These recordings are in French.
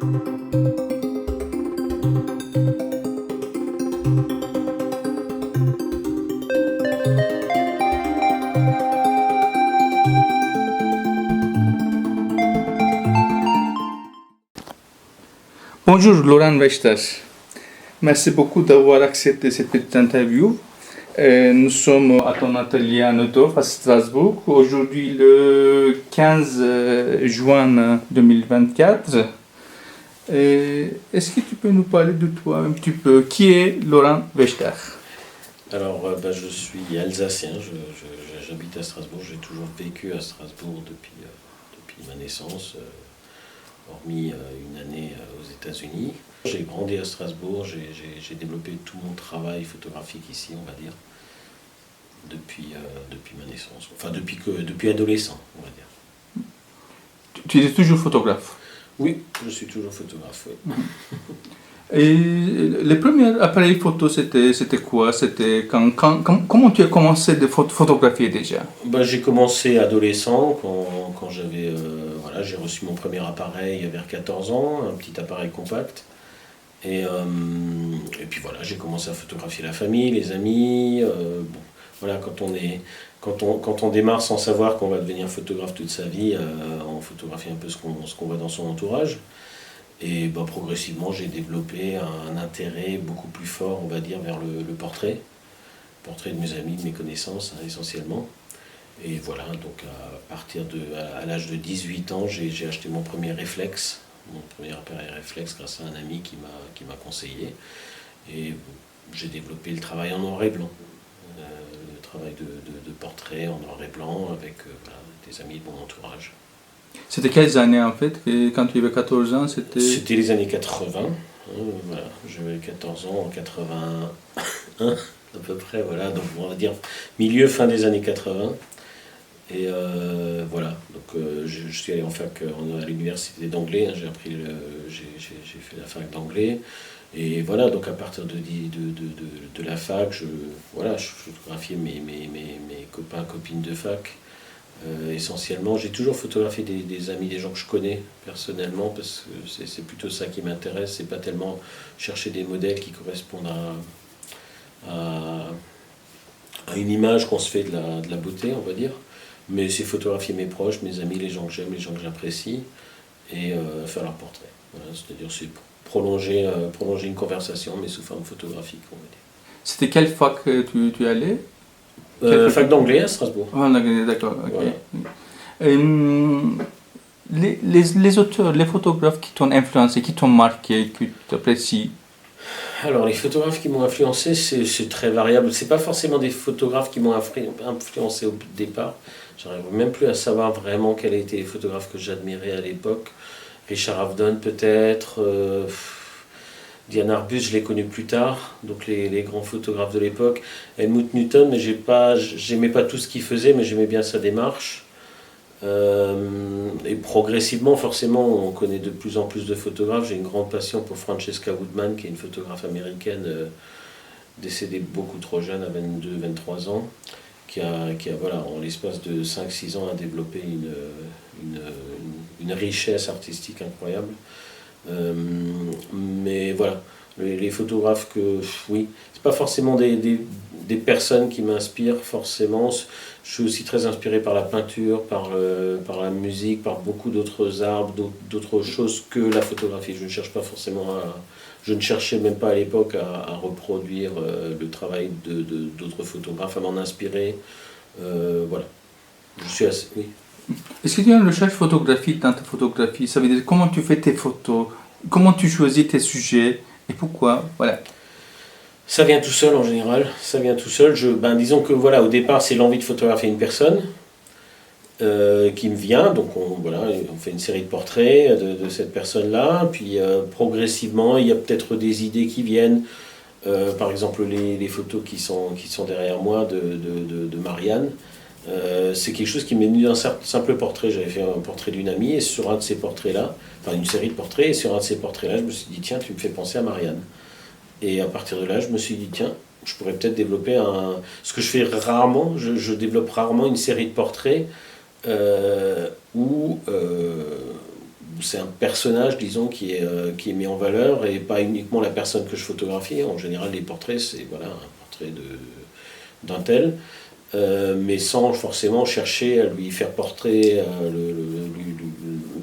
Bonjour Laurent Wechter, merci beaucoup d'avoir accepté cette petite interview. Nous sommes à ton atelier à Neudorf, à Strasbourg, aujourd'hui le 15 juin 2024. Est-ce que tu peux nous parler de toi un petit peu? Qui est Laurent Wechter? Alors, je suis alsacien, j'habite à Strasbourg, j'ai toujours vécu à Strasbourg depuis ma naissance, hormis une année aux États-Unis. J'ai grandi à Strasbourg, j'ai développé tout mon travail photographique ici, on va dire, depuis ma naissance, enfin depuis adolescent, on va dire. Tu es toujours photographe? Oui, je suis toujours photographe, oui. Et les premiers appareils photo, c'était quoi? Comment tu as commencé de photographier déjà? J'ai commencé adolescent, quand j'ai reçu mon premier appareil vers 14 ans, un petit appareil compact. Et puis voilà, j'ai commencé à photographier la famille, les amis. Quand on démarre sans savoir qu'on va devenir photographe toute sa vie, on photographie un peu ce qu'on voit dans son entourage. Et progressivement, j'ai développé un intérêt beaucoup plus fort, on va dire, vers le portrait. Portrait de mes amis, de mes connaissances, essentiellement. Et voilà, donc à l'âge de 18 ans, j'ai acheté mon premier réflexe, mon premier appareil réflexe grâce à un ami qui m'a conseillé. Et j'ai développé le travail en noir et blanc. Le travail de portrait en noir et blanc avec des amis de mon entourage. C'était quelles années en fait? Quand tu avais 14 ans, C'était les années 80. Voilà, j'avais 14 ans en 81 à peu près, voilà, donc on va dire fin des années 80. Et voilà, donc je suis allé en fac à l'université d'anglais, hein, j'ai fait la fac d'anglais. Et voilà, donc à partir de la fac, je photographiais mes copains, copines de fac. Essentiellement, j'ai toujours photographié des amis, des gens que je connais personnellement, parce que c'est plutôt ça qui m'intéresse. C'est pas tellement chercher des modèles qui correspondent à une image qu'on se fait de la beauté, on va dire. Mais c'est photographier mes proches, mes amis, les gens que j'aime, les gens que j'apprécie, et faire leur portrait. Voilà, c'est-à-dire c'est prolonger une conversation, mais sous forme photographique, on va dire. C'était quelle fac tu allais? Fac d'anglais à Strasbourg. Ah, d'accord, ok. Voilà. Les auteurs, les photographes qui t'ont influencé, qui t'ont marqué, que tu apprécies? Alors, les photographes qui m'ont influencé, c'est très variable. C'est pas forcément des photographes qui m'ont influencé au départ. J'arrive même plus à savoir vraiment quels étaient les photographes que j'admirais à l'époque. Richard Avedon peut-être. Diane Arbus, je l'ai connu plus tard, donc les grands photographes de l'époque. Helmut Newton, mais j'aimais pas tout ce qu'il faisait, mais j'aimais bien sa démarche. Et progressivement, forcément, on connaît de plus en plus de photographes. J'ai une grande passion pour Francesca Woodman, qui est une photographe américaine décédée beaucoup trop jeune, à 22-23 ans, qui a voilà, en l'espace de 5-6 ans, a développé une richesse artistique incroyable. Mais voilà, les photographes oui, c'est pas forcément des personnes qui m'inspirent forcément. Je suis aussi très inspiré par la peinture, par la musique, par beaucoup d'autres arts, d'autres choses que la photographie. Je ne cherchais même pas à l'époque à reproduire le travail d'autres photographes, à m'en inspirer. Voilà, je suis assez, oui. Est-ce que tu as une recherche photographique dans ta photographie? Ça veut dire comment tu fais tes photos, comment tu choisis tes sujets et pourquoi? Voilà. Ça vient tout seul en général, ça vient tout seul. Disons que voilà, au départ c'est l'envie de photographier une personne qui me vient, donc on fait une série de portraits de cette personne-là, puis progressivement il y a peut-être des idées qui viennent. Par exemple les photos qui sont derrière moi de Marianne. C'est quelque chose qui m'est venu d'un simple portrait. J'avais fait un portrait d'une amie et sur un de ces portraits-là, enfin une série de portraits, et sur un de ces portraits-là, je me suis dit tiens, tu me fais penser à Marianne. Et à partir de là, je me suis dit tiens, je pourrais peut-être développer ce que je fais rarement, je développe rarement une série de portraits où c'est un personnage, disons, qui est mis en valeur et pas uniquement la personne que je photographie. En général, les portraits, c'est voilà, un portrait d'un tel, mais sans forcément chercher à lui faire portrait, le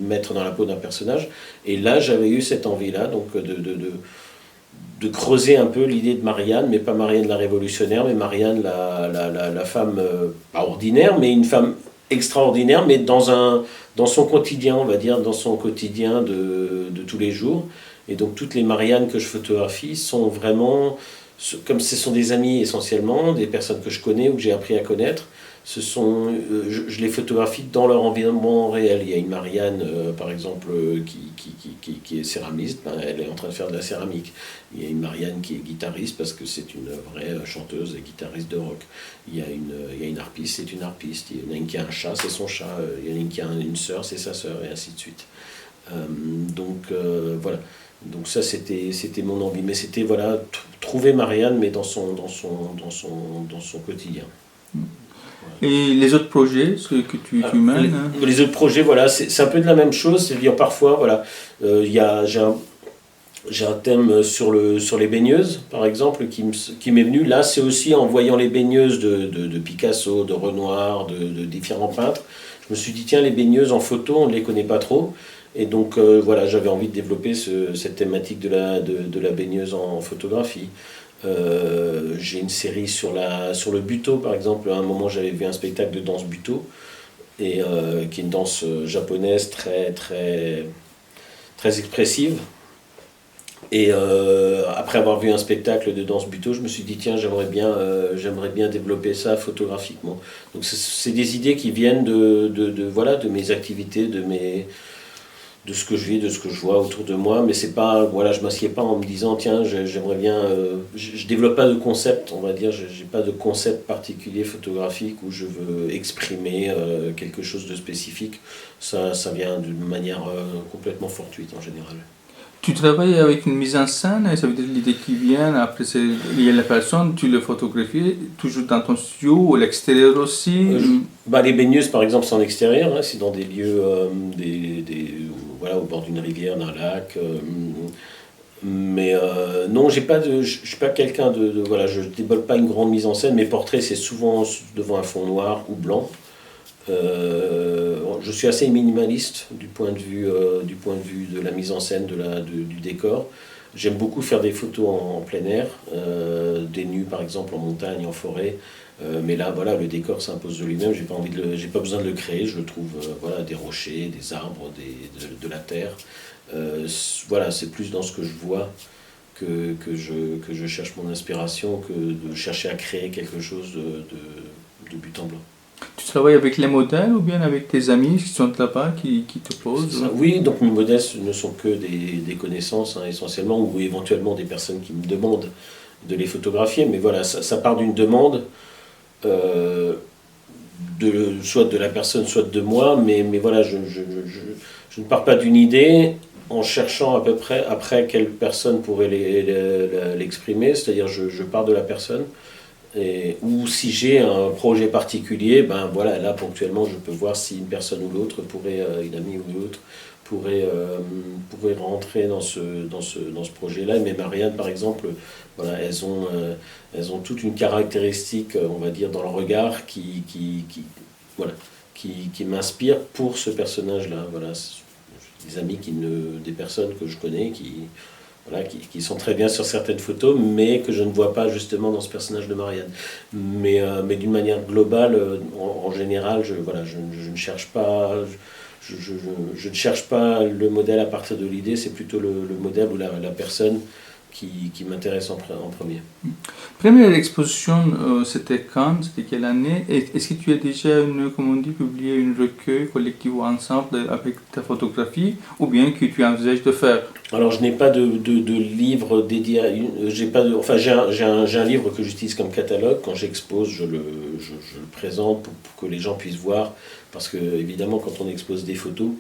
mettre dans la peau d'un personnage. Et là, j'avais eu cette envie-là, donc de creuser un peu l'idée de Marianne, mais pas Marianne la révolutionnaire, mais Marianne la femme, pas ordinaire, mais une femme extraordinaire, mais dans son quotidien, on va dire, dans son quotidien de tous les jours. Et donc toutes les Mariannes que je photographie sont vraiment, comme ce sont des amis essentiellement, des personnes que je connais ou que j'ai appris à connaître, je les photographie dans leur environnement réel. Il y a une Marianne, par exemple, qui est céramiste, ben, elle est en train de faire de la céramique. Il y a une Marianne qui est guitariste parce que c'est une vraie chanteuse et guitariste de rock. Il y a une harpiste, c'est une harpiste. Il y en a une qui a un chat, c'est son chat. Il y en a une qui a une sœur, c'est sa sœur, et ainsi de suite. Voilà. Donc ça, c'était mon envie. Mais c'était, voilà, trouver Marianne, mais dans son quotidien. Et les autres projets, ceux que tu mènes? Les autres projets, voilà, c'est un peu de la même chose. C'est-à-dire, parfois, voilà, j'ai un thème sur les baigneuses, par exemple, qui m'est venu. Là, c'est aussi en voyant les baigneuses de Picasso, de Renoir, de différents peintres. Je me suis dit, tiens, les baigneuses en photo, on ne les connaît pas trop. Et donc, voilà, j'avais envie de développer cette thématique de la baigneuse en photographie. J'ai une série sur le buto, par exemple. À un moment, j'avais vu un spectacle de danse buto, et qui est une danse japonaise très, très, très expressive. Et après avoir vu un spectacle de danse buto, je me suis dit, tiens, j'aimerais bien développer ça photographiquement. Donc c'est des idées qui viennent voilà, de mes activités, de ce que je vis, de ce que je vois autour de moi, mais c'est pas, voilà, je m'assieds pas en me disant, tiens, j'aimerais bien, je développe pas de concept, on va dire, j'ai pas de concept particulier photographique où je veux exprimer quelque chose de spécifique. Ça vient d'une manière complètement fortuite en général. Tu travailles avec une mise en scène, et ça veut dire l'idée qui vient, après c'est lié à la personne, tu le photographies toujours dans ton studio ou à l'extérieur aussi? Les baigneuses, par exemple, c'est en extérieur, hein, c'est dans des lieux, voilà, au bord d'une rivière, d'un lac. Mais non, je suis pas quelqu'un voilà, je développe pas une grande mise en scène. Mes portraits, c'est souvent devant un fond noir ou blanc. Je suis assez minimaliste du point de vue de la mise en scène, du décor. J'aime beaucoup faire des photos en plein air, des nus par exemple en montagne, en forêt. Mais là, voilà, le décor s'impose de lui-même. J'ai pas besoin de le créer. Je le trouve, voilà, des rochers, des arbres, de la terre. Voilà, c'est plus dans ce que je vois que je cherche mon inspiration, que de chercher à créer quelque chose de but en blanc. Tu travailles avec les modèles ou bien avec tes amis qui sont là-bas, qui te posent? Oui, donc mes modèles ne sont que des connaissances, hein, essentiellement, ou éventuellement des personnes qui me demandent de les photographier. Mais voilà, ça part d'une demande, soit de la personne, soit de moi. Mais voilà, je ne pars pas d'une idée en cherchant à peu près après quelle personne pourrait l'exprimer. C'est-à-dire, je pars de la personne. Ou si j'ai un projet particulier, ben voilà, là ponctuellement je peux voir si une personne ou l'autre pourrait, une amie ou l'autre, pourrait rentrer dans ce projet-là. Mais Marianne, par exemple, voilà, elles ont toute une caractéristique, on va dire, dans le regard voilà, qui m'inspire pour ce personnage-là. Voilà, des amis des personnes que je connais voilà, qui sont très bien sur certaines photos, mais que je ne vois pas justement dans ce personnage de Marianne. Mais d'une manière globale, en général, je ne cherche pas, je ne cherche pas le modèle à partir de l'idée, c'est plutôt le modèle ou la personne qui m'intéresse en premier. Première exposition, c'était quand? C'était quelle année? Est-ce que tu as déjà, comme on dit, publié une recueil collectif ou ensemble avec ta photographie, ou bien que tu envisages de faire? Alors, je n'ai pas de livre dédié à une. J'ai un livre que j'utilise comme catalogue. Quand j'expose, je le présente pour que les gens puissent voir. Parce que, évidemment, quand on expose des photos,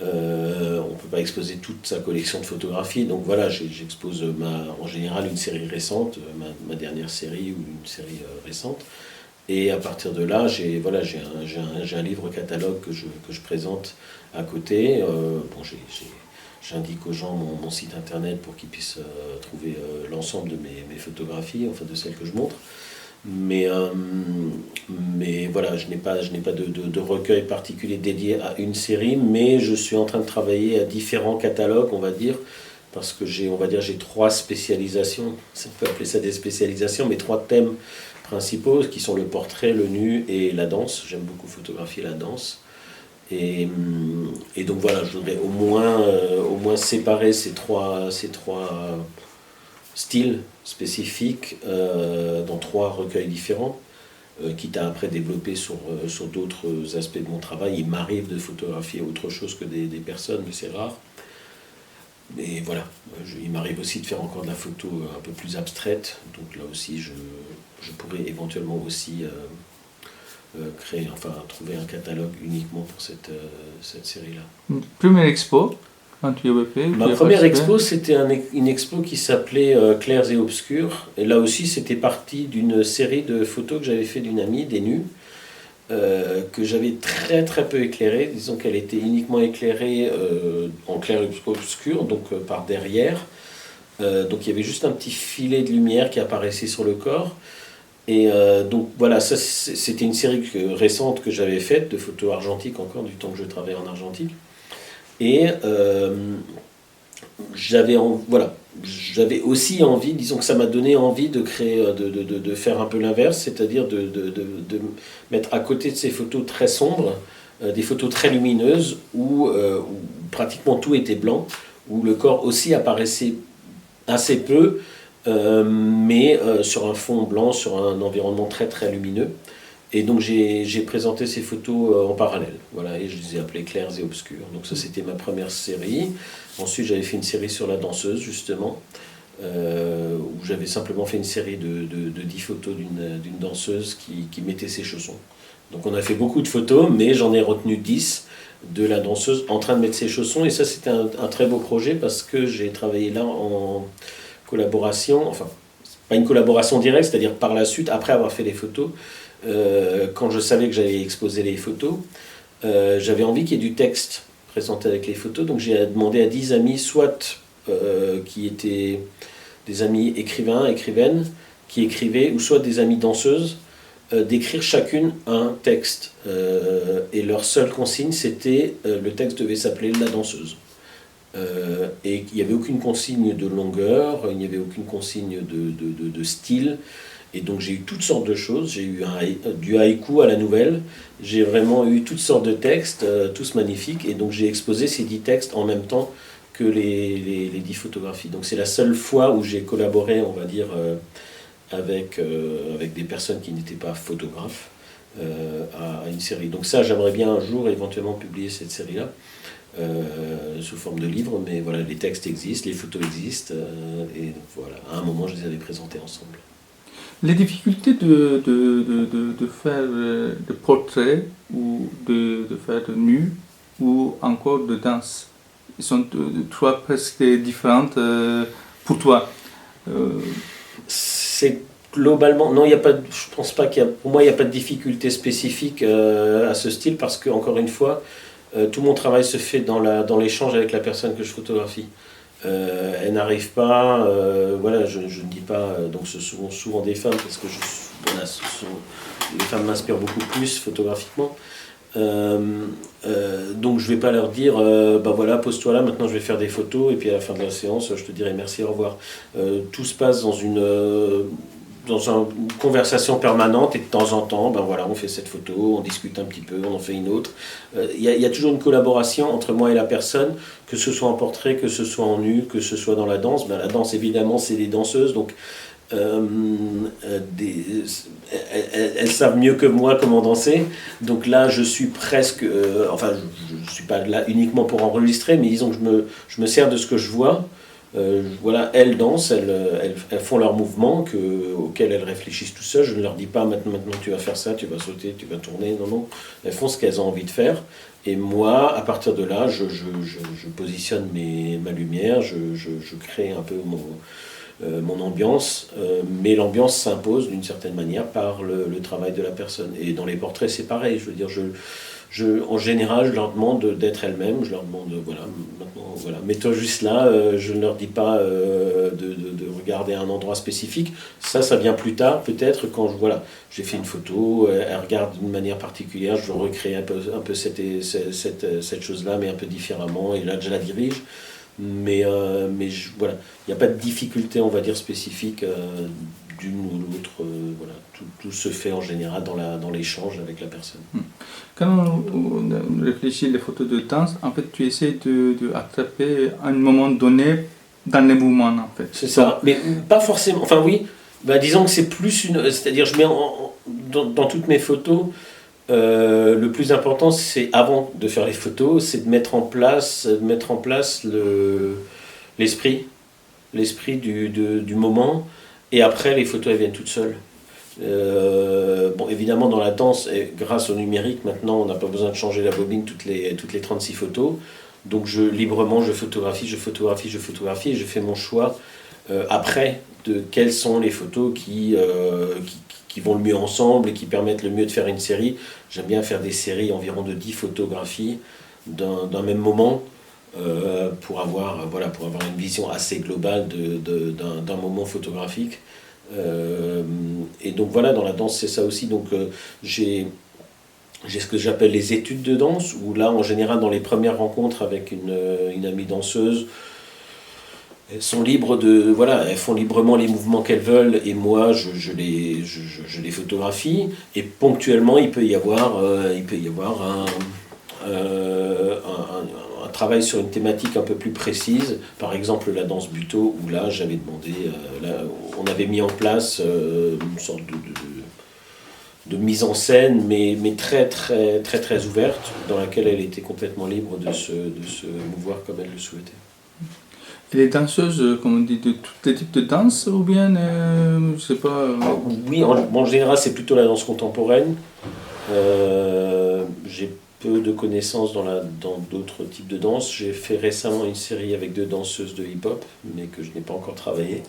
on ne peut pas exposer toute sa collection de photographies. Donc voilà, j'expose en général une série récente, ma dernière série ou une série récente. Et à partir de là, j'ai un livre catalogue que je présente à côté. J'indique aux gens mon site internet pour qu'ils puissent trouver l'ensemble de mes photographies, enfin de celles que je montre. Mais voilà, je n'ai pas de recueil particulier dédié à une série, mais je suis en train de travailler à différents catalogues, on va dire, parce que j'ai 3 spécialisations, on peut appeler ça des spécialisations, mais 3 thèmes principaux qui sont le portrait, le nu et la danse. J'aime beaucoup photographier la danse. Et donc voilà, je voudrais au moins séparer ces trois styles spécifiques dans 3 recueils différents, quitte à après développer sur d'autres aspects de mon travail. Il m'arrive de photographier autre chose que des personnes, mais c'est rare. Et voilà, il m'arrive aussi de faire encore de la photo un peu plus abstraite, donc là aussi je pourrais éventuellement aussi trouver un catalogue uniquement pour cette série-là. Première expo, quand tu avais fait? Ma première expo, c'était une expo qui s'appelait Clairs et Obscurs, et là aussi c'était parti d'une série de photos que j'avais fait d'une amie, des nus, que j'avais très très peu éclairée. Disons qu'elle était uniquement éclairée en clair obscur, donc par derrière. Donc il y avait juste un petit filet de lumière qui apparaissait sur le corps. Et donc voilà, ça c'était une série récente que j'avais faite, de photos argentiques encore, du temps que je travaillais en argentique. Et j'avais aussi envie, disons que ça m'a donné envie de créer, de faire un peu l'inverse, c'est-à-dire de mettre à côté de ces photos très sombres, des photos très lumineuses où pratiquement tout était blanc, où le corps aussi apparaissait assez peu, mais sur un fond blanc, sur un environnement très très lumineux. Et donc j'ai présenté ces photos en parallèle, voilà, et je les ai appelées Clairs et Obscurs. Donc ça c'était ma première série. Ensuite j'avais fait une série sur la danseuse justement, où j'avais simplement fait une série de 10 photos d'une danseuse qui mettait ses chaussons. Donc on a fait beaucoup de photos, mais j'en ai retenu 10 de la danseuse en train de mettre ses chaussons. Et ça c'était un très beau projet parce que j'ai travaillé là en collaboration, enfin pas une collaboration directe, c'est-à-dire par la suite, après avoir fait les photos, quand je savais que j'allais exposer les photos, j'avais envie qu'il y ait du texte présenté avec les photos, donc j'ai demandé à 10 amis, soit qui étaient des amis écrivains, écrivaines, qui écrivaient, ou soit des amies danseuses, d'écrire chacune un texte. Et leur seule consigne, c'était, le texte devait s'appeler « La danseuse ». Et il n'y avait aucune consigne de longueur, il n'y avait aucune consigne de style. Et donc j'ai eu toutes sortes de choses, j'ai eu du haïku à la nouvelle, j'ai vraiment eu toutes sortes de textes, tous magnifiques, et donc j'ai exposé ces 10 textes en même temps que les 10 photographies. Donc c'est la seule fois où j'ai collaboré, on va dire, avec des personnes qui n'étaient pas photographes à une série. Donc ça, j'aimerais bien un jour éventuellement publier cette série-là. Sous forme de livre, mais voilà, les textes existent, les photos existent, et donc voilà, à un moment je les avais présentés ensemble. Les difficultés de faire de portraits ou de faire de nu ou encore de danse, ils sont 3 presque différentes pour toi. C'est globalement, non, il y a pas, je pense pas pour moi il n'y a pas de difficulté spécifique à ce style parce que encore une fois, tout mon travail se fait dans l'échange avec la personne que je photographie. Elle n'arrive pas, voilà, je ne dis pas, donc ce sont souvent des femmes parce que les femmes m'inspirent beaucoup plus photographiquement. Donc je ne vais pas leur dire, bah voilà, pose-toi là, maintenant je vais faire des photos et puis à la fin de la séance je te dirai merci, au revoir. Tout se passe dans une conversation permanente et de temps en temps, ben voilà, on fait cette photo, on discute un petit peu, on en fait une autre. Il y a toujours une collaboration entre moi et la personne, que ce soit en portrait, que ce soit en nu, que ce soit dans la danse. Ben, la danse, évidemment, c'est des danseuses, donc elles savent mieux que moi comment danser. Donc là, je suis presque... enfin, je ne suis pas là uniquement pour enregistrer, mais disons que je me sers de ce que je vois. Voilà, elles dansent, elles font leurs mouvements auxquels elles réfléchissent tout seules. Je ne leur dis pas maintenant tu vas faire ça, tu vas sauter, tu vas tourner. Non, non. Elles font ce qu'elles ont envie de faire. Et moi, à partir de là, je positionne ma lumière, je crée un peu mon ambiance, mais l'ambiance s'impose d'une certaine manière par le travail de la personne. Et dans les portraits, c'est pareil. Je veux dire, en général, je leur demande d'être elles-mêmes. Je leur demande, voilà, maintenant, voilà, mets-toi juste là. Je ne leur dis pas de regarder un endroit spécifique. Ça vient plus tard, peut-être, quand voilà, j'ai fait une photo, elle regarde d'une manière particulière, je recrée un peu cette chose-là, mais un peu différemment, et là, je la dirige. Voilà, il n'y a pas de difficulté, on va dire, spécifique d'une ou l'autre. Voilà, tout se fait en général dans l'échange avec la personne. Quand on réfléchit les photos de danse, en fait, tu essaies de attraper un moment donné dans les mouvements, en fait. C'est ça, mais pas forcément. Enfin oui, bah, disons que c'est plus une. C'est-à-dire, je mets dans toutes mes photos. Le plus important, c'est avant de faire les photos, c'est de mettre en place l'esprit du moment, et après les photos elles viennent toutes seules. Bon, évidemment dans la danse, et grâce au numérique maintenant, on n'a pas besoin de changer la bobine toutes les 36 photos, donc librement je photographie, et je fais mon choix après de quelles sont les photos qui vont le mieux ensemble et qui permettent le mieux de faire une série. J'aime bien faire des séries environ de 10 photographies d'un même moment pour avoir une vision assez globale d'un moment photographique. Et donc voilà, dans la danse, c'est ça aussi. Donc j'ai ce que j'appelle les études de danse, où là, en général, dans les premières rencontres avec une amie danseuse, elles sont libres elles font librement les mouvements qu'elles veulent, et moi je les photographie, et ponctuellement il peut y avoir un travail sur une thématique un peu plus précise, par exemple la danse buto, où là j'avais demandé, on avait mis en place une sorte de mise en scène, mais très très très très ouverte, dans laquelle elle était complètement libre de se mouvoir comme elle le souhaitait. Et les danseuses, comme on dit, de tous les types de danse, ou bien, je sais pas... Oui, en général, c'est plutôt la danse contemporaine. J'ai peu de connaissances dans d'autres types de danse. J'ai fait récemment une série avec 2 danseuses de hip-hop, mais que je n'ai pas encore travaillé.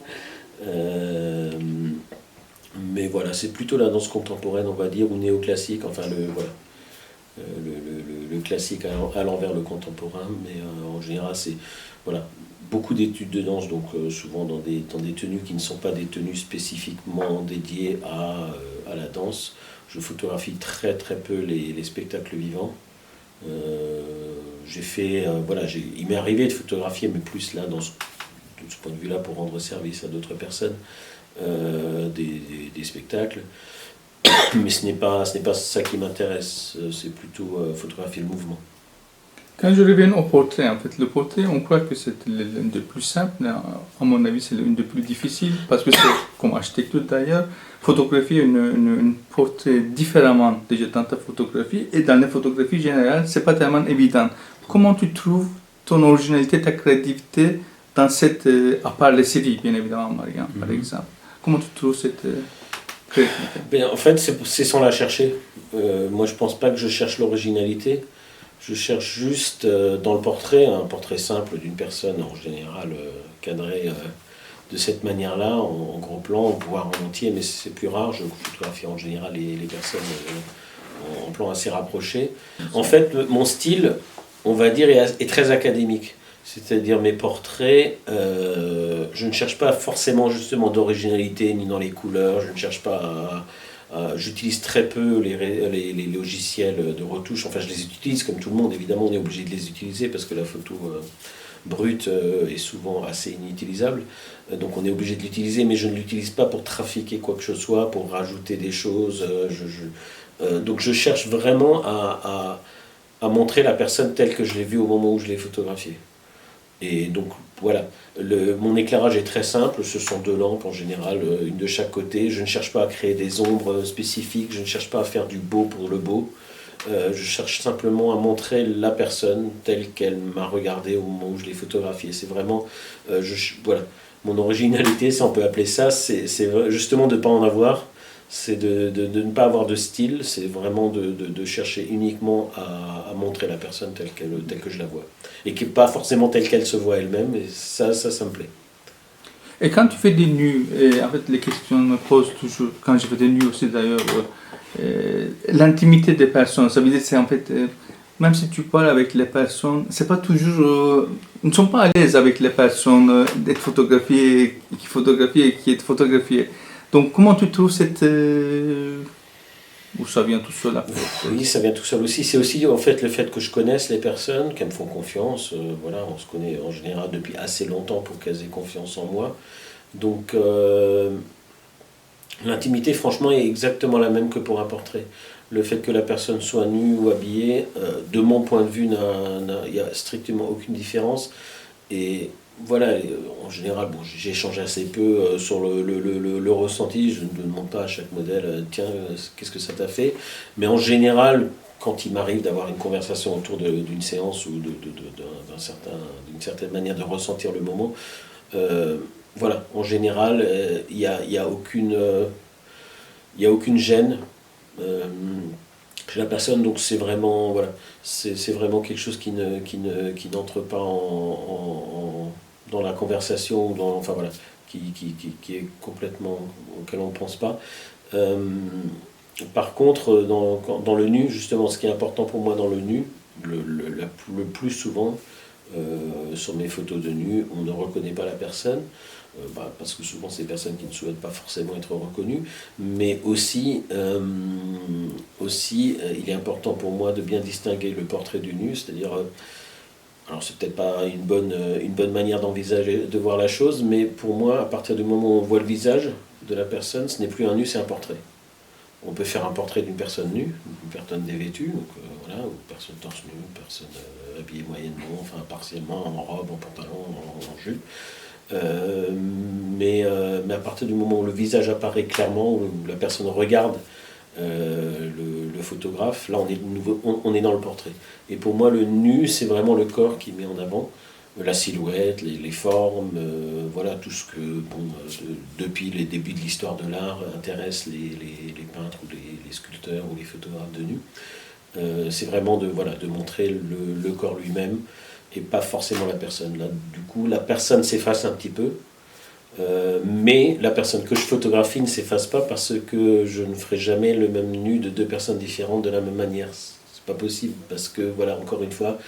Mais voilà, c'est plutôt la danse contemporaine, on va dire, ou néoclassique, enfin le classique à l'envers le contemporain, mais en général, c'est voilà, beaucoup d'études de danse, donc souvent dans des tenues qui ne sont pas des tenues spécifiquement dédiées à la danse. Je photographie très très peu les spectacles vivants. Il m'est arrivé de photographier, mais plus là, de ce point de vue-là, pour rendre service à d'autres personnes, des spectacles. Mais ce n'est pas ça qui m'intéresse, c'est plutôt photographier le mouvement. Quand je reviens au portrait, en fait, le portrait, on croit que c'est l'un des plus simples. À mon avis, c'est l'un des plus difficiles, parce que c'est, comme architecture d'ailleurs, photographier une portrait différemment déjà dans ta photographie, et dans les photographies générales, c'est pas tellement évident. Comment tu trouves ton originalité, ta créativité dans cette, à part les séries, bien évidemment, Marianne, par exemple. Comment tu trouves cette créativité? En fait, c'est sans la chercher. Moi, je pense pas que je cherche l'originalité. Je cherche juste dans le portrait, un portrait simple d'une personne, en général cadré de cette manière-là, en gros plan, voire en entier, mais c'est plus rare. Je photographie en général les personnes en plan assez rapproché. En fait, mon style, on va dire, est très académique. C'est-à-dire mes portraits, je ne cherche pas forcément justement d'originalité ni dans les couleurs, je ne cherche pas j'utilise très peu les logiciels de retouche, enfin je les utilise comme tout le monde, évidemment on est obligé de les utiliser parce que la photo brute est souvent assez inutilisable, donc on est obligé de l'utiliser, mais je ne l'utilise pas pour trafiquer quoi que ce soit, pour rajouter des choses, donc je cherche vraiment à montrer la personne telle que je l'ai vue au moment où je l'ai photographiée. Et donc voilà, mon éclairage est très simple, ce sont 2 lampes en général, une de chaque côté. Je ne cherche pas à créer des ombres spécifiques, je ne cherche pas à faire du beau pour le beau. Je cherche simplement à montrer la personne telle qu'elle m'a regardé au moment où je l'ai photographiée. C'est vraiment, voilà, mon originalité, si on peut appeler ça, c'est justement de ne pas en avoir. C'est de ne pas avoir de style, c'est vraiment de chercher uniquement à montrer la personne telle que je la vois. Et qui n'est pas forcément telle qu'elle se voit elle-même, et ça me plaît. Et quand tu fais des nus, et en fait les questions me posent toujours, quand je fais des nus aussi d'ailleurs, l'intimité des personnes, ça veut dire c'est en fait, même si tu parles avec les personnes, c'est pas toujours, ils ne sont pas à l'aise avec les personnes d'être photographiées, qui photographient et qui est photographié. Donc comment tu trouves cette, ou ça vient tout seul après? Oui, ça vient tout seul aussi. C'est aussi en fait le fait que je connaisse les personnes, qu'elles me font confiance. Voilà, on se connaît en général depuis assez longtemps pour qu'elles aient confiance en moi. Donc l'intimité, franchement, est exactement la même que pour un portrait. Le fait que la personne soit nue ou habillée, de mon point de vue, il n'y a strictement aucune différence. Et voilà, en général, bon, j'échange assez peu sur le ressenti. Je ne demande pas à chaque modèle, tiens, qu'est-ce que ça t'a fait? Mais en général, quand il m'arrive d'avoir une conversation autour d'une séance ou d'une certaine manière de ressentir le moment, euh, voilà, en général, il y a il y a aucune gêne chez la personne, donc c'est vraiment, voilà, c'est vraiment quelque chose qui n'entre pas dans la conversation, enfin voilà, qui est complètement auquel on ne pense pas. Euh, Par contre, dans le nu, justement, ce qui est important pour moi dans le nu, le plus souvent, sur mes photos de nu, on ne reconnaît pas la personne, parce que souvent c'est des personnes qui ne souhaitent pas forcément être reconnues, mais aussi il est important pour moi de bien distinguer le portrait du nu, c'est-à-dire, alors c'est peut-être pas une bonne manière d'envisager, de voir la chose, mais pour moi, à partir du moment où on voit le visage de la personne, ce n'est plus un nu, c'est un portrait. On peut faire un portrait d'une personne nue, d'une personne dévêtue, donc voilà, ou une personne torse nu, une personne habillée moyennement, enfin partiellement, en robe, en pantalon, en jupe. Mais à partir du moment où le visage apparaît clairement, où la personne regarde le photographe, là on est dans le portrait. Et pour moi, le nu, c'est vraiment le corps qui met en avant la silhouette, les formes, voilà tout ce que, bon, depuis les débuts de l'histoire de l'art, intéresse les peintres ou les sculpteurs ou les photographes de nu. C'est vraiment voilà, de montrer le corps lui-même et pas forcément la personne. Là, du coup, la personne s'efface un petit peu, mais la personne que je photographie ne s'efface pas parce que je ne ferai jamais le même nu de deux personnes différentes de la même manière. C'est pas possible parce que, voilà, encore une fois,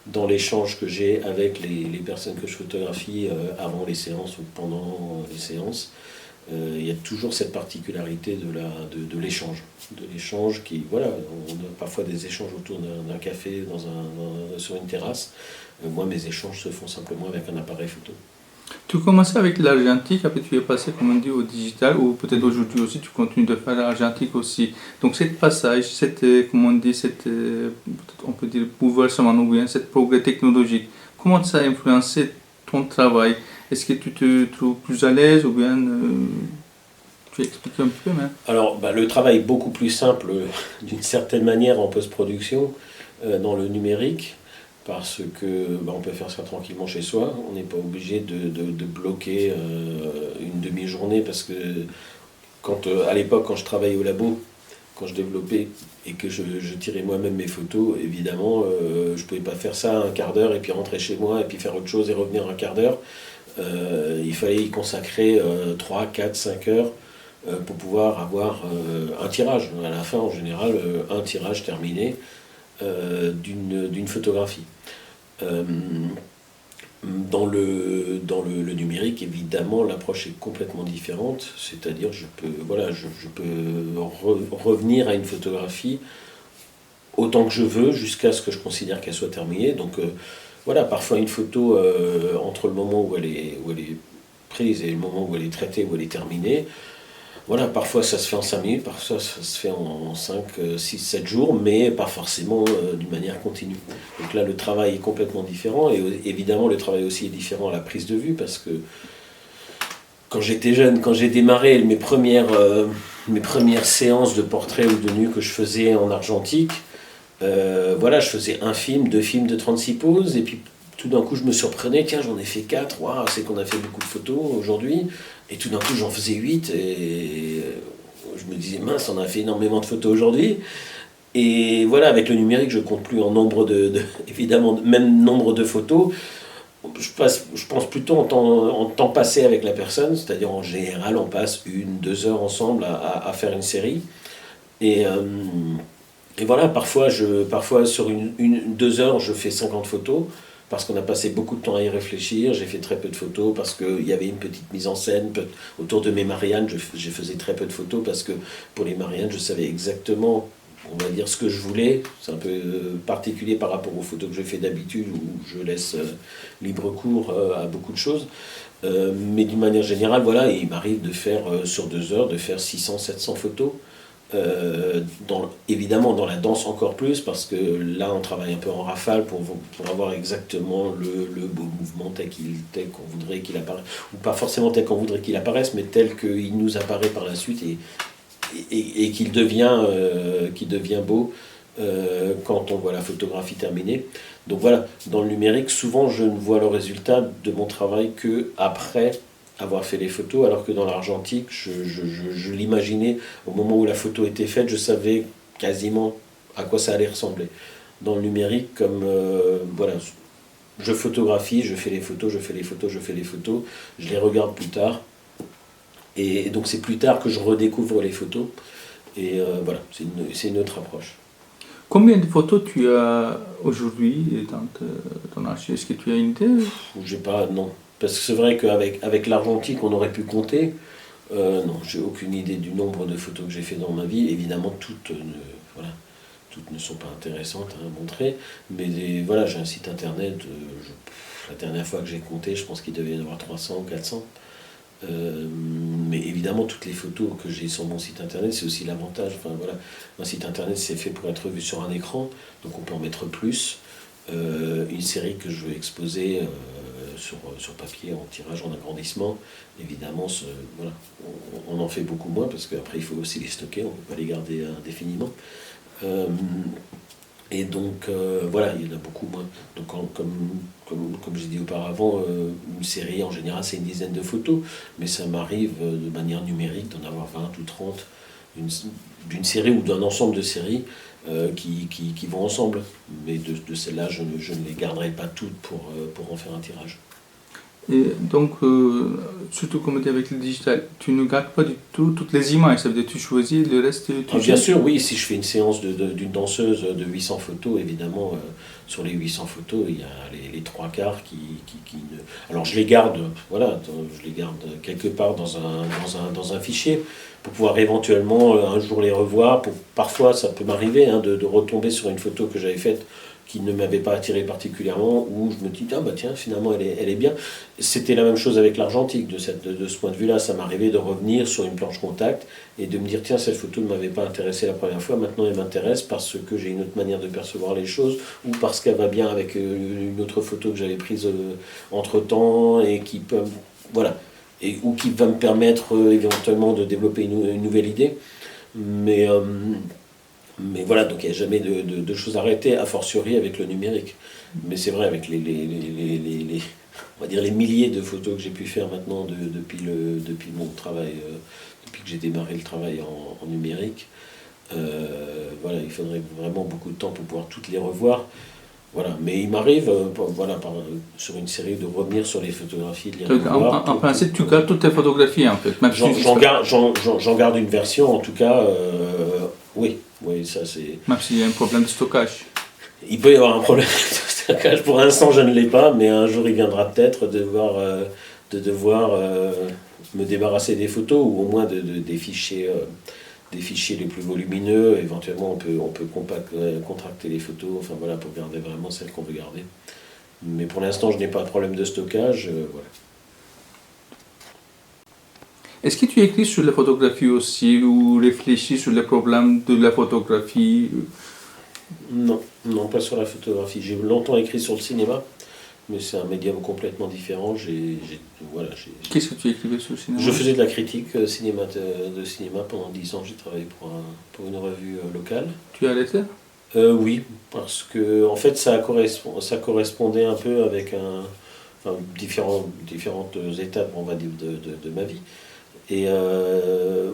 dans l'échange que j'ai avec les personnes que je photographie avant les séances ou pendant les séances, il y a toujours cette particularité de l'échange. De l'échange qui, voilà, on a parfois des échanges autour d'un café sur une terrasse. Moi, mes échanges se font simplement avec un appareil photo. Tu commençais avec l'argentique, après tu es passé, comme on dit, au digital, ou peut-être aujourd'hui aussi tu continues de faire l'argentique aussi. Donc cette passage, cette, comment on dit, cette, on peut dire bouleversement ou bien cette progrès technologique, comment ça a influencé ton travail? Est-ce que tu te trouves plus à l'aise ou bien tu expliques un peu même? Alors, le travail est beaucoup plus simple d'une certaine manière en post-production dans le numérique. Parce que on peut faire ça tranquillement chez soi, on n'est pas obligé de bloquer une demi-journée parce que à l'époque quand je travaillais au labo, quand je développais et que je tirais moi-même mes photos, évidemment je ne pouvais pas faire ça un quart d'heure et puis rentrer chez moi et puis faire autre chose et revenir un quart d'heure. Il fallait y consacrer 3, 4, 5 heures pour pouvoir avoir un tirage. À la fin, en général, un tirage terminé d'une photographie. Dans le numérique, évidemment, l'approche est complètement différente, c'est-à-dire je peux revenir à une photographie autant que je veux jusqu'à ce que je considère qu'elle soit terminée. Donc voilà, parfois une photo, entre le moment où elle est prise et le moment où elle est traitée, où elle est terminée, voilà, parfois ça se fait en 5 minutes, parfois ça se fait en 5, 6, 7 jours, mais pas forcément d'une manière continue. Donc là, le travail est complètement différent, et évidemment, le travail aussi est différent à la prise de vue, parce que quand j'étais jeune, quand j'ai démarré mes premières séances de portrait ou de nu que je faisais en argentique, voilà, je faisais un film, 2 films de 36 poses, et puis tout d'un coup je me surprenais, tiens j'en ai fait 4, waouh, c'est qu'on a fait beaucoup de photos aujourd'hui, et tout d'un coup j'en faisais 8, et je me disais mince, on a fait énormément de photos aujourd'hui. Et voilà, avec le numérique je compte plus en nombre évidemment, même nombre de photos, je pense plutôt en temps passé avec la personne, c'est-à-dire en général on passe 1, 2 heures ensemble à faire une série. Et, euh, et voilà, parfois sur 2 heures, je fais 50 photos parce qu'on a passé beaucoup de temps à y réfléchir. J'ai fait très peu de photos parce qu'il y avait une petite mise en scène. Autour de mes Marianne, je faisais très peu de photos parce que pour les Marianne, je savais exactement, on va dire, ce que je voulais. C'est un peu particulier par rapport aux photos que je fais d'habitude où je laisse libre cours à beaucoup de choses. Mais d'une manière générale, voilà, il m'arrive de faire sur 2 heures, de faire 600, 700 photos. Évidemment dans la danse encore plus parce que là on travaille un peu en rafale pour avoir exactement le beau mouvement tel qu'on voudrait qu'il apparaisse, ou pas forcément tel qu'on voudrait qu'il apparaisse, mais tel qu'il nous apparaît par la suite et qu'il devient beau quand on voit la photographie terminée. Donc voilà, dans le numérique, souvent je ne vois le résultat de mon travail que après avoir fait les photos, alors que dans l'argentique, je l'imaginais au moment où la photo était faite, je savais quasiment à quoi ça allait ressembler. Dans le numérique, comme voilà, je photographie, je fais les photos, je fais les photos, je fais les photos, je les regarde plus tard, et donc c'est plus tard que je redécouvre les photos, et voilà, c'est une autre approche. Combien de photos tu as aujourd'hui dans ton archive? Est-ce que tu as une idée? J'ai pas, non. Parce que c'est vrai qu'avec l'argentique, on aurait pu compter. Non, j'ai aucune idée du nombre de photos que j'ai fait dans ma vie. Évidemment, voilà, toutes ne sont pas intéressantes à montrer. Mais voilà, j'ai un site internet. La dernière fois que j'ai compté, je pense qu'il devait y en avoir 300 ou 400. Mais évidemment, toutes les photos que j'ai sur mon site internet, c'est aussi l'avantage. Enfin, voilà, un site internet, c'est fait pour être vu sur un écran, donc on peut en mettre plus. Une série que je veux exposer sur papier, en tirage, en agrandissement, évidemment, voilà, on en fait beaucoup moins parce qu'après il faut aussi les stocker, on ne peut pas les garder indéfiniment. Euh, et donc voilà, il y en a beaucoup moins. Donc comme j'ai dit auparavant, une série en général c'est une dizaine de photos, mais ça m'arrive de manière numérique d'en avoir 20 ou 30 d'une série ou d'un ensemble de séries qui vont ensemble. Mais de celles-là, je ne les garderai pas toutes pour en faire un tirage. Et donc, surtout comme tu es avec le digital, tu ne gardes pas du tout toutes les images, ça veut dire que tu choisis, le reste tu Bien jettes. sûr, oui, si je fais une séance d'une danseuse de 800 photos, évidemment, sur les 800 photos, il y a les trois quarts qui ne... Alors je les garde, voilà, je les garde quelque part dans un fichier pour pouvoir éventuellement un jour les revoir. Parfois, ça peut m'arriver de retomber sur une photo que j'avais faite qui ne m'avait pas attiré particulièrement, où je me dis, ah bah tiens, finalement elle est bien. C'était la même chose avec l'argentique, de ce point de vue-là, ça m'arrivait de revenir sur une planche contact et de me dire, tiens, cette photo ne m'avait pas intéressé la première fois, maintenant elle m'intéresse parce que j'ai une autre manière de percevoir les choses, ou parce qu'elle va bien avec une autre photo que j'avais prise entre-temps, et qui peut... Voilà. Ou qui va me permettre éventuellement de développer une nouvelle idée. Mais voilà, donc il n'y a jamais de choses arrêtées, a fortiori avec le numérique. Mais c'est vrai, avec on va dire les milliers de photos que j'ai pu faire maintenant depuis mon travail, depuis que j'ai démarré le travail en numérique, voilà, il faudrait vraiment beaucoup de temps pour pouvoir toutes les revoir. Voilà, mais il m'arrive, voilà, sur une série, de revenir sur les photographies, de les Donc, revoir. en principe, tu gardes toutes tes photographies en fait, même si tu J'en garde une version, en tout cas, oui, ça c'est... même s'il y a un problème de stockage. Il peut y avoir un problème de stockage. Pour l'instant, je ne l'ai pas, mais un jour, il viendra peut-être de devoir me débarrasser des photos, ou au moins des fichiers les plus volumineux. Éventuellement, on peut contracter les photos, enfin voilà, pour garder vraiment celles qu'on veut garder. Mais pour l'instant, je n'ai pas de problème de stockage, voilà. Est-ce que tu écris sur la photographie aussi ou réfléchis sur les problèmes de la photographie? Non, non, pas sur la photographie. J'ai longtemps écrit sur le cinéma, mais c'est un médium complètement différent. Voilà, Qu'est-ce que tu écrivais sur le cinéma? je faisais de la critique de cinéma pendant 10 ans. J'ai travaillé pour une revue locale. Tu as arrêté? Oui, parce que en fait ça correspondait un peu avec différentes étapes, on va dire, de ma vie. Et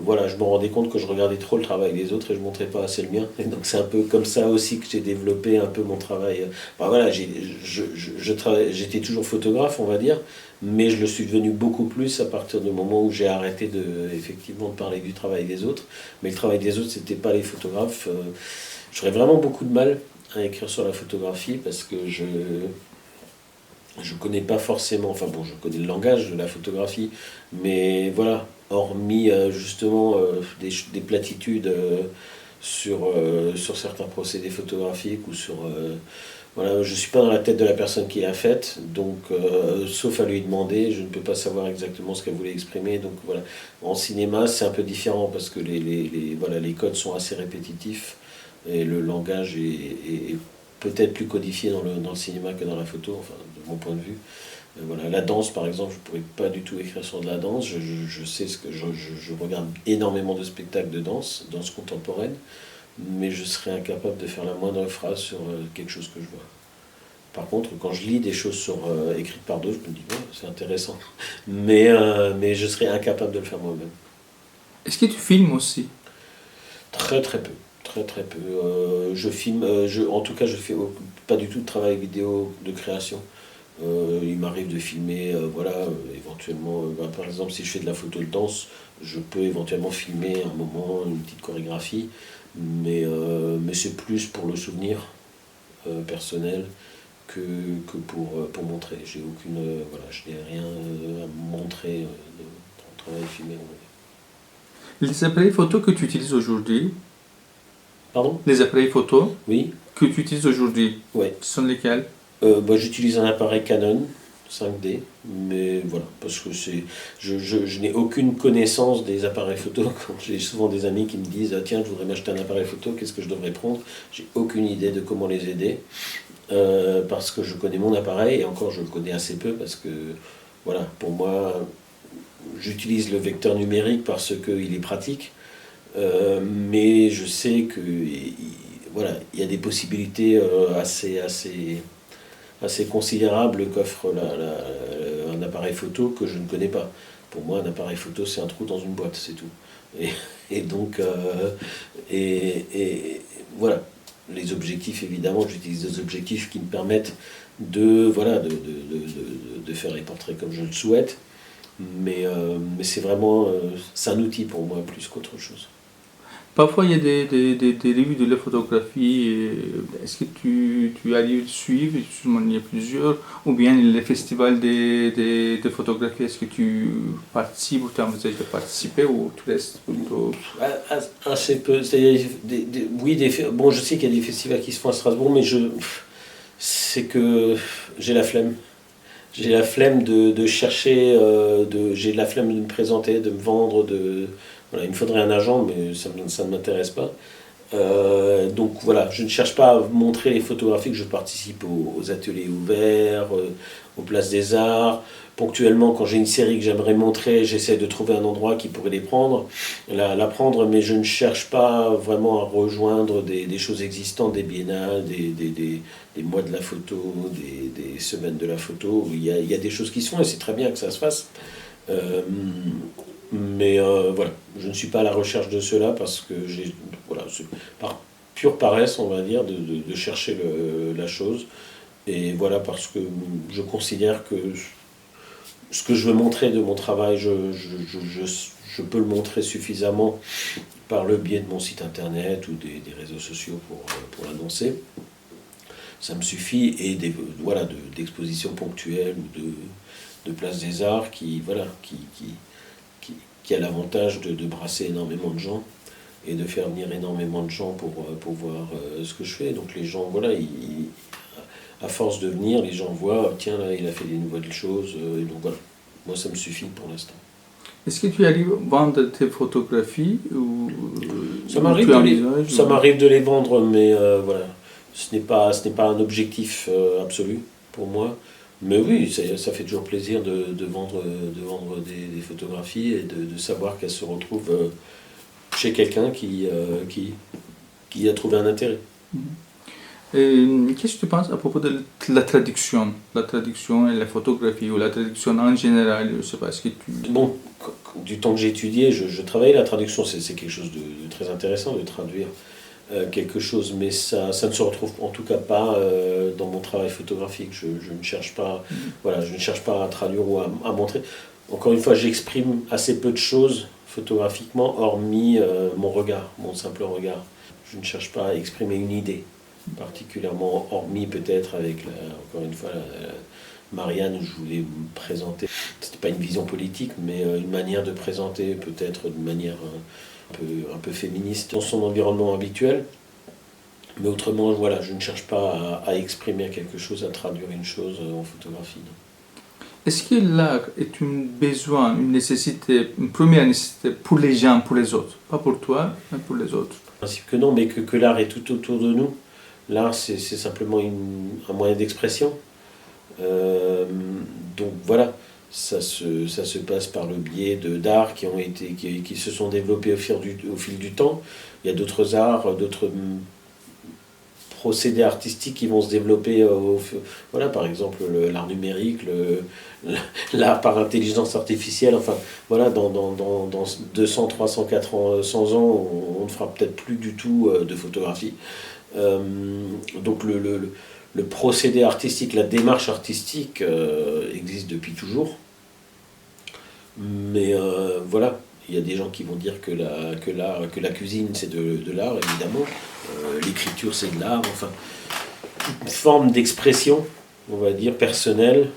voilà, je me rendais compte que je regardais trop le travail des autres et je ne montrais pas assez le mien. Et donc c'est un peu comme ça aussi que j'ai développé un peu mon travail. Enfin, voilà, j'étais toujours photographe, on va dire, mais je le suis devenu beaucoup plus à partir du moment où j'ai arrêté effectivement de parler du travail des autres. Mais le travail des autres, c'était pas les photographes. J'aurais vraiment beaucoup de mal à écrire sur la photographie parce que je connais pas forcément, enfin bon, je connais le langage de la photographie, mais voilà, hormis justement des platitudes sur certains procédés photographiques ou sur... voilà, je suis pas dans la tête de la personne qui l'a faite, donc sauf à lui demander, je ne peux pas savoir exactement ce qu'elle voulait exprimer, donc voilà. En cinéma, c'est un peu différent parce que voilà, les codes sont assez répétitifs et le langage est peut-être plus codifié dans le cinéma que dans la photo, enfin, de mon point de vue. Voilà, la danse, par exemple, je ne pourrais pas du tout écrire sur de la danse. Je sais ce que je regarde énormément de spectacles de danse contemporaine, mais je serais incapable de faire la moindre phrase sur quelque chose que je vois. Par contre, quand je lis des choses écrites par d'autres, je me dis, oh, c'est intéressant. Mais je serais incapable de le faire moi-même. Est-ce que tu filmes aussi? Très très peu. Très très peu. Je filme, en tout cas, je fais pas du tout de travail vidéo de création. Il m'arrive de filmer, voilà, éventuellement, par exemple, si je fais de la photo de danse, je peux éventuellement filmer un moment, une petite chorégraphie, mais c'est plus pour le souvenir personnel que pour montrer. J'ai aucune, voilà, je n'ai rien à montrer de mon travail filmé. Les appareils photo que tu utilises aujourd'hui, Pardon? les appareils photo Oui? que tu utilises aujourd'hui, Ouais. ce sont lesquels? J'utilise un appareil Canon 5D, mais voilà, parce que je n'ai aucune connaissance des appareils photo. Quand j'ai souvent des amis qui me disent ah, tiens, je voudrais m'acheter un appareil photo, qu'est-ce que je devrais prendre? J'ai aucune idée de comment les aider, parce que je connais mon appareil, et encore je le connais assez peu, parce que voilà, pour moi, j'utilise le vecteur numérique parce qu'il est pratique, mais je sais que voilà, il y a des possibilités assez considérable qu'offre un appareil photo que je ne connais pas. Pour moi, un appareil photo, c'est un trou dans une boîte, c'est tout. Et donc, voilà, les objectifs, évidemment, j'utilise des objectifs qui me permettent voilà, de faire les portraits comme je le souhaite. Mais c'est vraiment, c'est un outil pour moi plus qu'autre chose. Parfois, il y a des revues de la photographie. Est-ce que tu arrives à suivre? Sûrement, il y a plusieurs. Ou bien les festivals de photographie, est-ce que tu participes ou tu envisages de participer ou tu restes plutôt... Assez peu. C'est-à-dire, oui, bon, je sais qu'il y a des festivals qui se font à Strasbourg, mais c'est que j'ai la flemme. J'ai la flemme de chercher, j'ai la flemme de me présenter, de me vendre, voilà, il me faudrait un agent, mais ça ne m'intéresse pas. Donc voilà, je ne cherche pas à montrer les photographies que je participe aux ateliers ouverts, aux places des arts. Ponctuellement, quand j'ai une série que j'aimerais montrer, j'essaie de trouver un endroit qui pourrait les prendre, la prendre, mais je ne cherche pas vraiment à rejoindre des choses existantes, des biennales, des mois de la photo, des semaines de la photo. Il y a des choses qui se font et c'est très bien que ça se fasse. Mais voilà, je ne suis pas à la recherche de cela parce que voilà, par pure paresse, on va dire, de chercher la chose. Et voilà, parce que je considère que ce que je veux montrer de mon travail, je peux le montrer suffisamment par le biais de mon site internet ou des réseaux sociaux pour l'annoncer. Ça me suffit, et voilà, d'expositions ponctuelles ou de places des arts qui a l'avantage de brasser énormément de gens et de faire venir énormément de gens pour voir ce que je fais. Donc les gens, voilà, à force de venir, les gens voient, tiens, là, il a fait des nouvelles choses. Et donc voilà, moi, ça me suffit pour l'instant. Est-ce que tu arrives à vendre tes photographies ou ça m'arrive de les vendre, mais voilà, ce n'est pas un objectif absolu pour moi. Mais oui, ça fait toujours plaisir de vendre des photographies et de savoir qu'elles se retrouvent chez quelqu'un qui a trouvé un intérêt. Qu'est-ce que tu penses à propos de la traduction et la photographie, ou la traduction en général? Je sais pas, est-ce que tu... Bon, du temps que j'ai étudié, je travaillais la traduction, c'est quelque chose de très intéressant de traduire quelque chose, mais ça ne se retrouve en tout cas pas dans mon travail photographique. Je ne cherche pas, voilà, je ne cherche pas à traduire ou à montrer. Encore une fois, j'exprime assez peu de choses photographiquement, hormis mon regard, mon simple regard. Je ne cherche pas à exprimer une idée, particulièrement, hormis peut-être avec, encore une fois, Marianne, où je voulais me présenter. C'était pas une vision politique, mais une manière de présenter, peut-être d'une manière un peu féministe dans son environnement habituel. Mais autrement, voilà, je ne cherche pas à exprimer quelque chose, à traduire une chose en photographie. Est-ce que l'art est un besoin, une nécessité, une première nécessité pour les gens, pour les autres? Pas pour toi, mais pour les autres. En principe que non, mais que l'art est tout autour de nous. L'art, c'est simplement un moyen d'expression. Donc voilà, ça se passe par le biais d'arts qui se sont développés au fil du temps. Il y a d'autres arts, d'autres procédés artistiques qui vont se développer. Voilà, par exemple, l'art numérique, l'art par intelligence artificielle. Enfin, voilà, dans 200, 300, 400, 100 ans, on ne fera peut-être plus du tout de photographie. Donc le procédé artistique, la démarche artistique existe depuis toujours. Mais voilà, il y a des gens qui vont dire que la cuisine c'est de l'art, évidemment. L'écriture c'est de l'art. Enfin, une forme d'expression, on va dire, personnelle,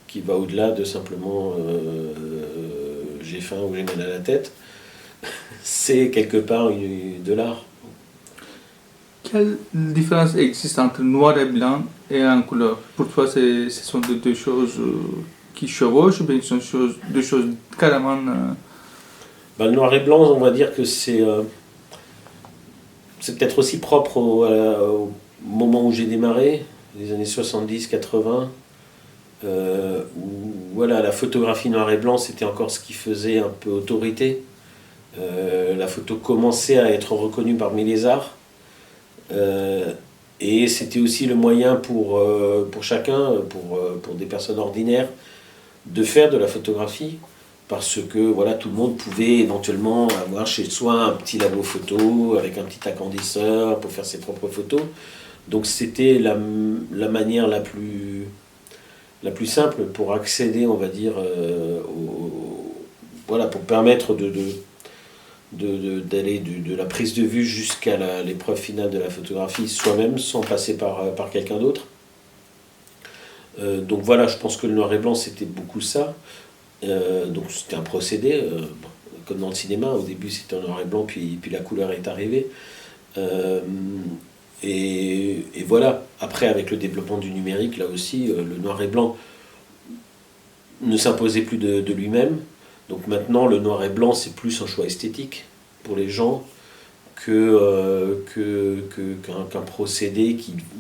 qui va au-delà de simplement j'ai faim ou j'ai mal à la tête. C'est quelque part de l'art. Quelle différence existe entre noir et blanc et en couleur? Pour toi, ce sont deux choses qui chevauchent, ou bien ce sont deux choses carrément... Le noir et blanc, on va dire que c'est peut-être aussi propre au moment où j'ai démarré, les années 70-80, où voilà, la photographie noir et blanc, c'était encore ce qui faisait un peu autorité. La photo commençait à être reconnue parmi les arts. Et c'était aussi le moyen pour chacun, pour des personnes ordinaires, de faire de la photographie, parce que voilà, tout le monde pouvait éventuellement avoir chez soi un petit labo photo avec un petit agrandisseur pour faire ses propres photos. Donc c'était la manière la plus simple pour accéder, on va dire, voilà, pour permettre d'aller de la prise de vue jusqu'à l'épreuve finale de la photographie soi-même, sans passer par quelqu'un d'autre. Donc voilà, je pense que le noir et blanc c'était beaucoup ça. Donc c'était un procédé, comme dans le cinéma, au début c'était en noir et blanc, puis la couleur est arrivée. Et voilà, après avec le développement du numérique, là aussi, le noir et blanc ne s'imposait plus de lui-même. Donc maintenant, le noir et blanc, c'est plus un choix esthétique pour les gens qu'un procédé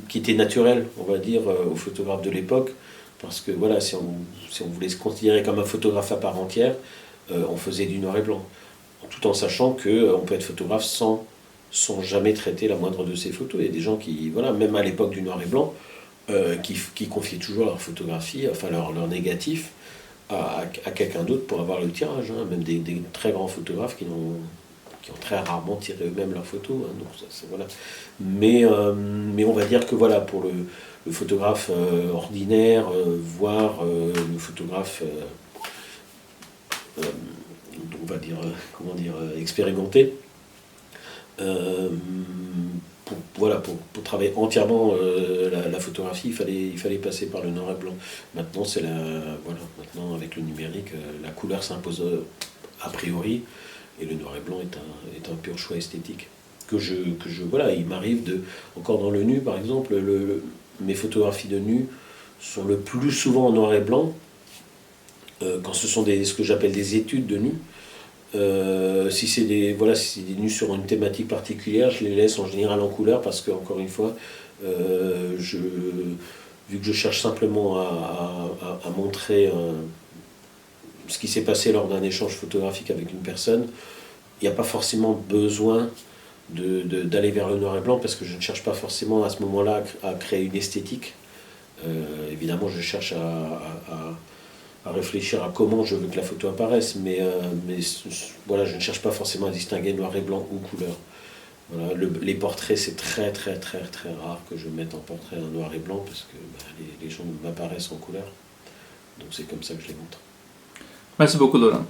qui était naturel, on va dire, aux photographes de l'époque. Parce que voilà, si on voulait se considérer comme un photographe à part entière, on faisait du noir et blanc. Tout en sachant qu'on peut être photographe sans jamais traiter la moindre de ses photos. Il y a des gens qui, voilà, même à l'époque du noir et blanc, qui confiaient toujours leur photographie, enfin leur négatif, à quelqu'un d'autre pour avoir le tirage, hein. Même des très grands photographes qui ont très rarement tiré eux-mêmes leurs photos, hein. Donc voilà. Mais on va dire que voilà, pour le photographe ordinaire, voire le photographe, on va dire, expérimenté, pour travailler entièrement la photographie, il fallait passer par le noir et blanc. Maintenant, maintenant avec le numérique, la couleur s'impose a priori, et le noir et blanc est un pur choix esthétique. Voilà, il m'arrive encore dans le nu, par exemple, mes photographies de nu sont le plus souvent en noir et blanc, quand ce sont ce que j'appelle des études de nu. Si c'est des nus sur une thématique particulière, je les laisse en général en couleur parce que, encore une fois, vu que je cherche simplement à montrer ce qui s'est passé lors d'un échange photographique avec une personne, il n'y a pas forcément besoin d'aller vers le noir et blanc parce que je ne cherche pas forcément à ce moment-là à créer une esthétique. Évidemment, je cherche à à réfléchir à comment je veux que la photo apparaisse, mais voilà, je ne cherche pas forcément à distinguer noir et blanc ou couleur. Voilà, les portraits, c'est très très très très rare que je mette en portrait en noir et blanc parce que les gens m'apparaissent en couleur. Donc c'est comme ça que je les montre. Merci beaucoup, Laurent.